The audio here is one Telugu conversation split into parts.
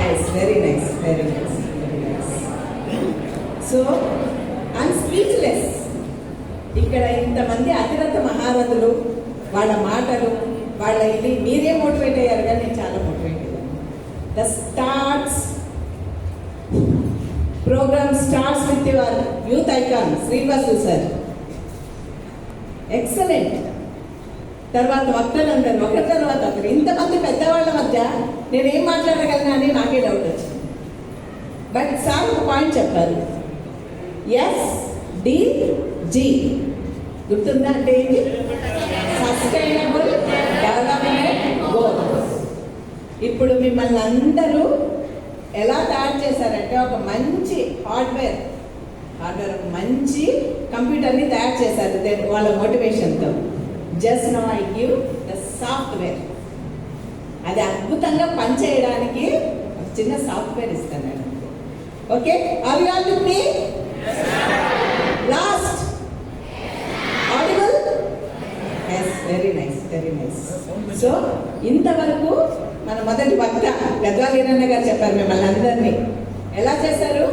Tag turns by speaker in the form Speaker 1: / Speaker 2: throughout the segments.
Speaker 1: Yes, very nice, very nice, very nice. So, I'm speechless. ఇక్కడ ఇంతమంది అతిరథ మహారథులు, వాళ్ళ మాటలు, వాళ్ళ ఇది మీరే మోటివేట్ అయ్యారు కానీ నేను చాలా మోటివేట్ అయ్యాను. The starts programme starts with your youth icon Srivasu sir. Excellent. తర్వాత వక్తలందరూ ఒకరి తర్వాత ఒకరు, ఇంతమంది పెద్దవాళ్ళ మధ్య నేనేం మాట్లాడగలను అని నాకే డౌట్ వచ్చింది. బట్ సార్ ఒక పాయింట్ చెప్పారు, SDG గుర్తుందా? అంటే ఏంటి? Sustainable development goals. ఇప్పుడు మిమ్మల్ని అందరూ ఎలా తయారు చేశారంటే ఒక మంచి హార్డ్వేర్ మంచి కంప్యూటర్ని తయారు చేశారు వాళ్ళ మోటివేషన్తో. Just now I give the software. అది అద్భుతంగా పనిచేయడానికి ఒక చిన్న సాఫ్ట్వేర్ ఇస్తాను నేను. Okay, are you all with me? Last audible? Yes, very nice, very nice. So ఇంతవరకు మన మొదటి వక్త గద్వాల్ వీరన్న గారు చెప్పారు మిమ్మల్ని అందరినీ ఎలా చేశారు,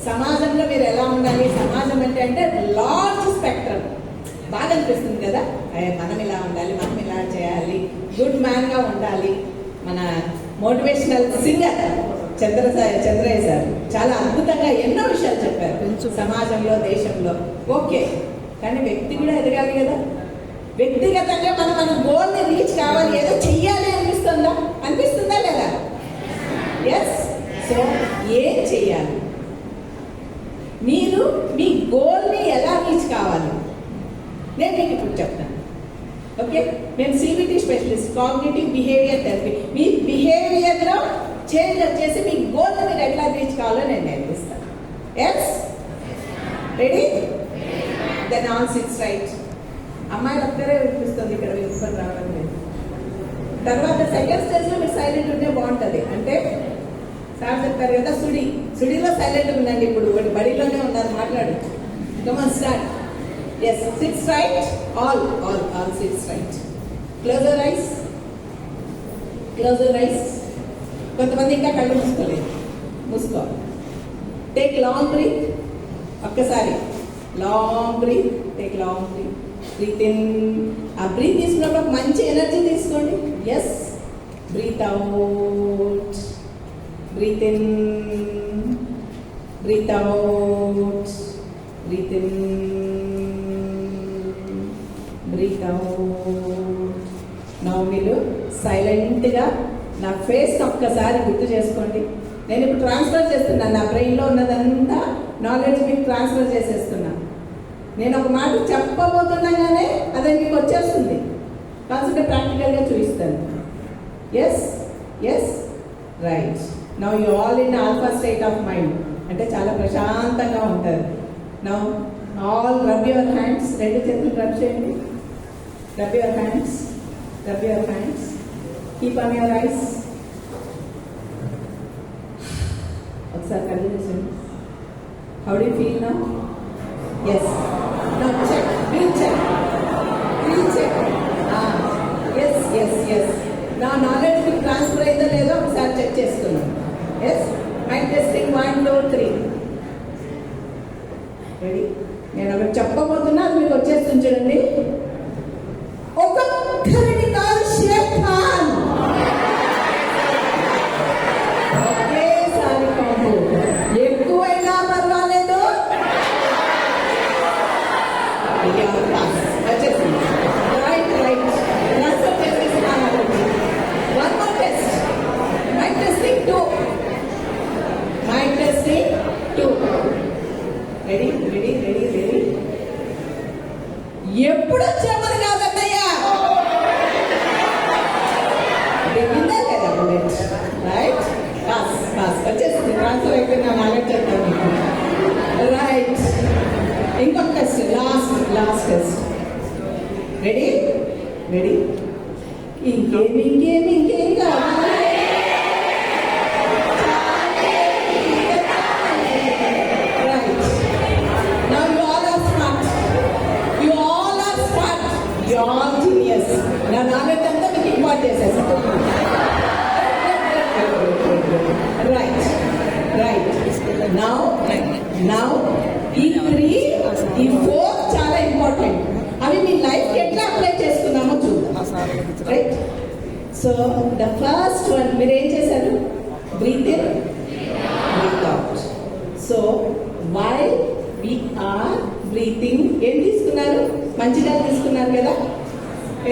Speaker 1: సమాజంలో మీరు ఎలా ఉండాలి. సమాజం అంటే లార్జ్ స్పెక్ట్రమ్. బాగా అనిపిస్తుంది కదా, మనం ఇలా ఉండాలి, మనం ఇలా చేయాలి, గుడ్ మ్యాన్గా ఉండాలి. మన మోటివేషనల్ సింగర్ చంద్రయ్య సార్ చాలా అద్భుతంగా ఎన్నో విషయాలు చెప్పారు సమాజంలో, దేశంలో. ఓకే, కానీ వ్యక్తి కూడా ఎదగాలి కదా. వ్యక్తిగతంగా మన గోల్ని రీచ్ కావాలి, ఏదో చెయ్యాలి అనిపిస్తుందా లేదా? ఎస్. సో ఏం చెయ్యాలి? మీరు మీ గోల్ని ఎలా రీచ్ కావాలి నేను మీకు ఇప్పుడు చెప్తాను. ఓకే, నేను CBT specialist, cognitive behaviour therapy. మీ బిహేవియర్లో చేంజ్ వచ్చేసి మీ గోల్ని మీరు ఎట్లా రీచ్ కావాలో నేను నేర్పిస్తాను. Yes, ready? Then all sits right. అమ్మాయి ఒక్కరే వినిపిస్తుంది, ఇక్కడ వినిపిస్తుంది రావడం లేదు. తర్వాత సెకండ్ స్టేజ్లో మీరు సైలెంట్ ఉంటే బాగుంటుంది. అంటే సార్ చెప్తారు కదా, సుడిలో సైలెంట్ ఉందండి. ఇప్పుడు బడిలోనే ఉన్నారు, మాట్లాడు. Come on, start. Yes, sit right. All sit right. Close your eyes. Close your eyes. కొంతమంది ఇంకా కళ్ళు మూసుకోలేదు, మూసుకో. Take long breath. ఒక్కసారి long breath. Take long breath. Breath in. ఆ బ్రీత్ తీసుకున్నప్పుడు మంచి ఎనర్జీ తీసుకోండి. Yes. Breath out. Breath in. Breath out. Breath in. Breath out. నా మీరు సైలెంట్గా నా ఫేస్ ఒక్కసారి గుర్తు చేసుకోండి. నేను ఇప్పుడు ట్రాన్స్ఫర్ చేస్తున్నాను, నా బ్రెయిన్లో ఉన్నదంతా నాలెడ్జ్ మీకు ట్రాన్స్ఫర్ చేసేస్తున్నాను. నేను ఒక మాట చెప్పబోతున్నాగానే అదే మీకు వచ్చేస్తుంది. కాన్సెప్ట్ ప్రాక్టికల్గా చూపిస్తాను. Yes, yes, right. Now you all in alpha state of mind, అంటే చాలా ప్రశాంతంగా ఉంటారు. Now all rub your hands. రెండు చేతులు రబ్ చేయండి. Rub your hands. Rub your hands. Keep on your eyes. ఒకసారి కళ్ళు చూడండి. How do you feel now? Yes. Now check. Feel check. Feel check. Yes, yes, yes. Now knowledge మీకు ట్రాన్స్ఫర్ అయిందో లేదో ఒకసారి చెక్ చేసుకున్నాం. Yes. Mind testing 1, 2, 3. Ready? నేను ఒకటి చెప్పబోతున్నా, అది మీకు వచ్చేస్తుంది చూడండి. ఒక్కొక్కరిని కాదు, షేక్ ఖాన్. ఒకేసారి కాదు, ఎక్కువైనా పర్వాలేదు. వచ్చేసింది. Right, right. ట్రాన్స్ఫర్ చేసేస్తున్నాను. One more test. Mind testing 2. Mind testing 2. Ready, ready, ready, ready. ఎప్పుడు వచ్చామని కాదన్నయ్యా, రైట్. వచ్చేసింది, ట్రాన్స్ఫర్ అయిపోయింది. నా నాలెడ్జ్ చెప్తాను. రైట్. ఇంకొక test, last test. Ready, ready. ఇంకేం కావాలి? నా నాలెడ్జ్ అంతా మీకు ఇంపార్ట్ చేసేస్తాను. రైట్. నౌ ఈ 3 ఈ 4 చాలా ఇంపార్టెంట్. అవి మీ లైఫ్ ఎట్లా అప్లై చేసుకున్నామో చూద్దాం. Right? So the first one మీరు ఏం చేశారు? Breath in, breath out. So while we are breathing ఏం తీసుకున్నారు? మంచిగా తీసుకున్నారు కదా.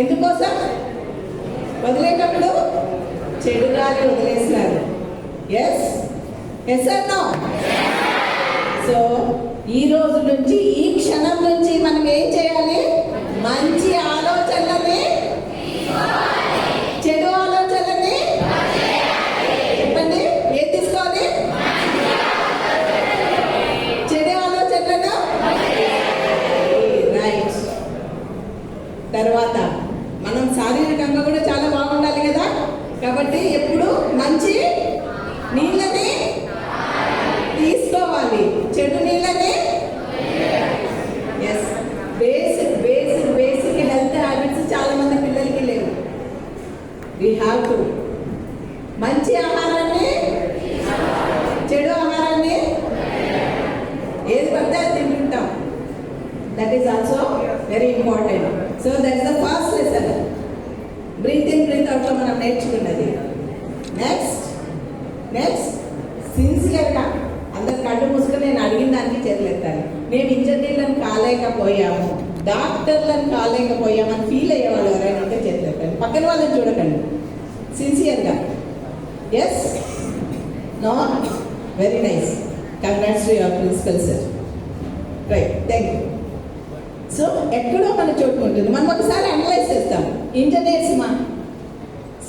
Speaker 1: ఎందుకోసం? వదిలేటప్పుడు చెడు గాలి వదిలేసినారు. Yes yes are no? So ఈ రోజు నుంచి, ఈ క్షణం నుంచి మనం ఏం చేయాలి? మంచి ఆలోచనలని, చెడు ఆలోచనలని చెప్పండి. ఏం తీసుకోవాలి? చెడు ఆలోచనలను. రైట్. తర్వాత మనం శారీరకంగా కూడా చాలా బాగుండాలి కదా. కాబట్టి ఎప్పుడు మంచి నీళ్ళని తీసుకోవాలి, చెడు నీళ్ళని. Yes, basic basic basic health habits చాలా మంది పిల్లలకి లేవు. వీ హ్యావ్ టు మంచి ఆహారాన్ని, చెడు ఆహారాన్ని ఏది పడితే అది తింటుంటాం. That is also very important. So that is the first lesson. Breath in, breath out లో మనం నేర్చుకున్నది. నెక్స్ట్ నెక్స్ట్ సిన్సియర్గా అందరు కళ్ళు మూసుకొని నేను అడిగిన దానికి చేతులెత్తాను. మేము ఇంజనీర్లను కాలేకపోయాము, డాక్టర్లను కాలేకపోయామని ఫీల్ అయ్యేవాళ్ళు ఎవరైనా ఉంటే చేతులెత్తాను. పక్కన వాళ్ళని చూడకండి. సిన్సియర్గా. Yes? No? Very nice. Congrats to your principal sir. Right, thank you. So ఎక్కడో మన చోటు ఉంటుంది. మనం ఒకసారి అనలైజ్ చేస్తాం. ఇంజనీర్స్ మా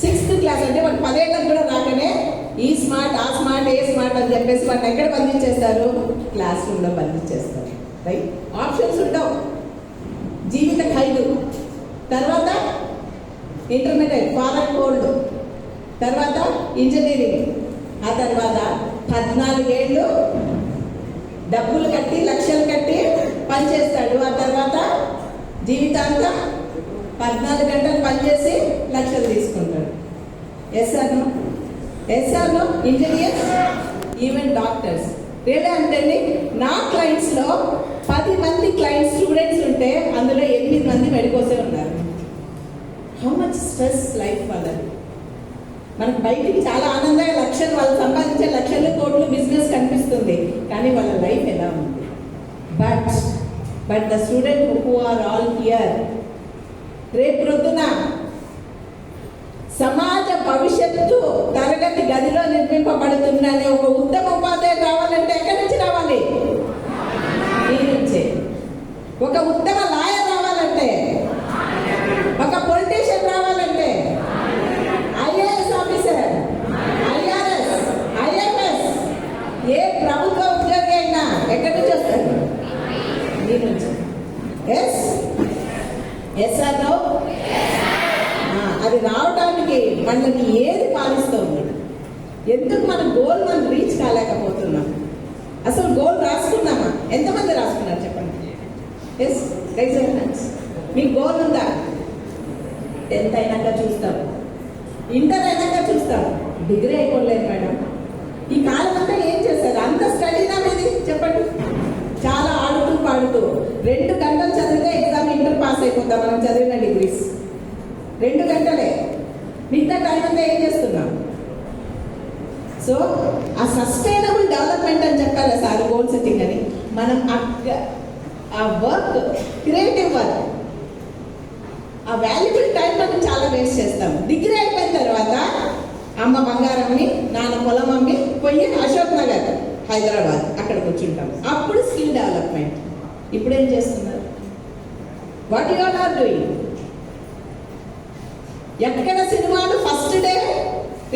Speaker 1: 6th క్లాస్ అంటే వాడు 10 ఏళ్ళకి కూడా రాకనే ఈ స్మార్ట్, ఆ స్మార్ట్, ఏ స్మార్ట్ అని చెప్పేసి వాడిని ఎక్కడ బంధించేస్తారు? క్లాస్ రూమ్లో బంధించేస్తారు. రైట్? ఆప్షన్స్ ఉండవు. జీవిత ఖైదు. తర్వాత ఇంటర్మీడియట్, ఫారెన్ కోల్డ్, తర్వాత ఇంజనీరింగ్, ఆ తర్వాత 14 ఏళ్ళు డబ్బులు కట్టి, లక్షలు కట్టి పనిచేస్తాడు. ఆ తర్వాత జీవితాంతం 14 గంటలు పనిచేసి లక్షలు తీసుకుంటాడు. Yes are no? Yes are no? Engineers, even doctors. Real అంటే నా క్లయింట్స్లో 10 మంది క్లయింట్స్ స్టూడెంట్స్ ఉంటే అందులో 8 మంది మెడికోసే ఉన్నారు. హౌ మచ్ స్ట్రెస్ లైఫ్ వాళ్ళది. మనకు బయటికి చాలా ఆనందంగా లక్షలు, వాళ్ళు సంపాదించే లక్షలు, కోట్లు బిజినెస్ కనిపిస్తుంది, కానీ వాళ్ళ లైఫ్ ఎలా ఉంది? But the student who are all here, రేపు ప్రొద్దున సమాజ భవిష్యత్తు తరగతి గదిలో నిర్మింపబడుతుందనే ఒక ఉత్తమ ఉపాధ్యాయుడు రావాలంటే ఎక్కడి నుంచి రావాలి? మీ నుంచే. ఒక ఉత్తమ లాయర్ రావాలంటే, ఒక పొలిటీషియన్ రావాలంటే, ఐఏఎస్ ఆఫీసర్, ఐఆర్ఎస్, ఐఎఫ్ఎస్, ఏ ప్రభుత్వ ఉద్యోగి అయినా ఎక్కడి నుంచి వస్తారు? మీ నుంచి. ఎస్? Yes are no? అది రావడానికి మనకి ఏది పాలిస్తుంది? ఎందుకు మన గోల్ మనం రీచ్ కాలేకపోతున్నాం? అసలు గోల్ రాసుకున్నామా? ఎంతమంది రాసుకున్నారు చెప్పండి. Yes, raise your hands. మీ గోల్ ఉందా? 10th అయినాక చూస్తాం, ఇంటర్ అయినాక చూస్తాం, డిగ్రీ అయిపోలేదు మేడం. ఈ కాలం అంతా ఏం చేశారు? అంత స్టడీనా మీది చెప్పండి. చాలా ఆడుతూ పాడుతూ 2 గంటలు చదివితే ఎగ్జామ్ ఇంటర్ పాస్ అయిపోతాం మనం చదివిన డిగ్రీస్. 2 గంటలే. మిగతా టైం అంతా ఏం చేస్తున్నాం? సో ఆ సస్టైనబుల్ డెవలప్మెంట్ అని చెప్పారా సార్, గోల్ సెట్టింగ్ అని. మనం ఆ వర్క్, క్రియేటివ్ వర్క్, ఆ వాల్యుబుల్ టైం మనం చాలా వేస్ట్ చేస్తాం. డిగ్రీ అయిపోయిన తర్వాత అమ్మ బంగారమ్మి, నాన్న పొలం అమ్మి పోయి అశోక్ నగర్, హైదరాబాద్ అక్కడ కూర్చుంటాం. అప్పుడు స్కిల్ డెవలప్మెంట్. ఇప్పుడు ఏం చేస్తున్నారు? What you are doing? ఎక్కడ సినిమాలు ఫస్ట్ డే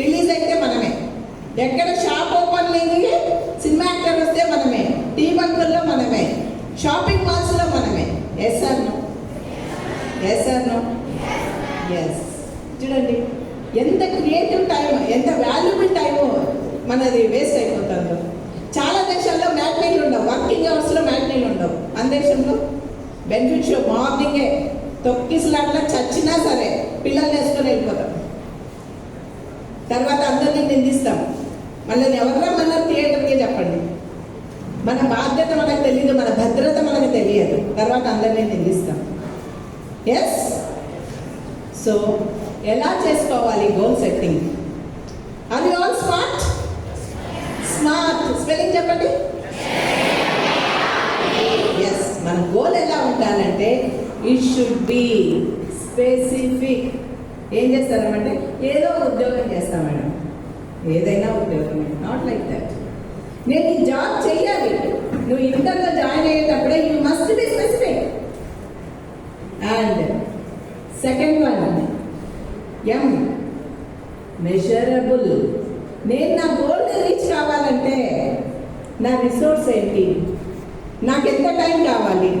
Speaker 1: రిలీజ్ అయితే మనమే, ఎక్కడ షాప్ ఓపెనింగ్కి సినిమా యాక్టర్ వస్తే మనమే, టీ బంకుల్లో మనమే, షాపింగ్ మాల్స్లో మనమే. Yes are no? Yes are no? Yes. చూడండి ఎంత క్రియేటివ్ టైం, ఎంత వాల్యుబుల్ టైము మనది వేస్ట్ అయిపోతుందో. చాలా దేశాల్లో మ్యాట్నీలు ఉండవు, వర్కింగ్ అవర్స్లో మ్యాట్నీలు ఉండవు. మన దేశంలో బెనిఫిట్ షో మార్నింగే తొక్కిసలాట్లా చచ్చినా సరే పిల్లల్ని వేసుకొని వెళ్ళిపోతాం. తర్వాత అందరినీ నిందిస్తాం. మళ్ళీ ఎవరు రమ్మన్నారు థియేటర్కి చెప్పండి. మన బాధ్యత మనకు తెలియదు, మన భద్రత మనకు తెలియదు, తర్వాత అందరినీ నిందిస్తాం. ఎస్. సో ఎలా చేసుకోవాలి goal setting? Are you all smart? Smart spelling చెప్పండి. ఎస్. మన గోల్ ఎలా ఉండాలంటే ఇట్ షుడ్ బి స్పెసిఫిక్. ఏం చేస్తారంటే ఏదో ఉద్యోగం చేస్తాం మేడం, ఏదైనా ఉద్యోగం, నాట్ లైక్ దట్. నేను ఈ జాబ్ చెయ్యాలి, నువ్వు ఇంటర్లో జాయిన్ అయ్యేటప్పుడే you must be specific. And second one M, measurable. నేను నా గోల్ని రీచ్ కావాలంటే నా రిసోర్స్ ఏంటి, నాకు ఎంత టైం కావాలి,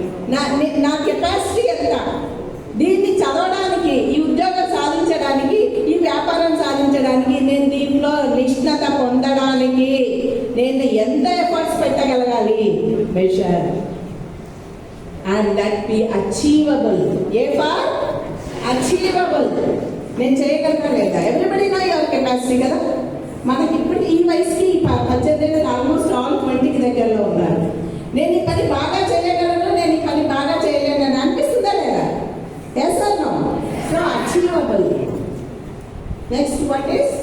Speaker 1: నా కెపాసిటీ ఎంత, దీన్ని చదవడానికి, ఈ ఉద్యోగం సాధించడానికి, ఈ వ్యాపారం సాధించడానికి, నేను దీంట్లో నిష్ణత పొందడానికి నేను ఎంత ఎఫర్ట్స్ పెట్టగలగాలి. Measure and that be achievable. A for achievable. నేను చేయగలనా లేదా? ఎవ్రీబడి నో యువర్ కెపాసిటీ కదా. మనకి ఇప్పుడు ఈ వయసుకి 18 ఆల్మోస్ట్ ఆల్ 20కి దగ్గరలో ఉన్నారు. నేను ఈ పని బాగా చేయగలను, నేను ఈ పని బాగా చేయలేను అని అనిపిస్తుందా లేదా? Yes are no? So achievable. Next what is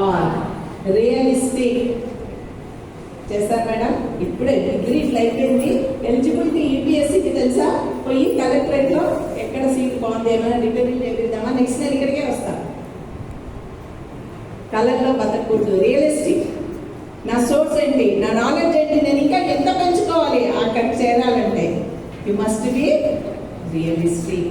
Speaker 1: are realistic. చేస్తారు మేడం. ఇప్పుడే డిగ్రీ ఇట్లా అయిపోయింది, ఎలిజిబిలిటీ యూపీఎస్సీకి తెలుసా, పోయి కలెక్టరేట్లో ఎక్కడ సీట్ బాగుంది ఏమైనా రిటర్న్ చేపిద్దామా, నెక్స్ట్ నేను ఇక్కడికే వస్తాను. కలర్లో బతకూడదు. రియలిస్టిక్. నా సోర్స్ ఏంటి, నా నాలెడ్జ్ ఏంటి, నేను ఇంకా ఎంత పెంచుకోవాలి అక్కడ చేరాలంటే. You must be realistic.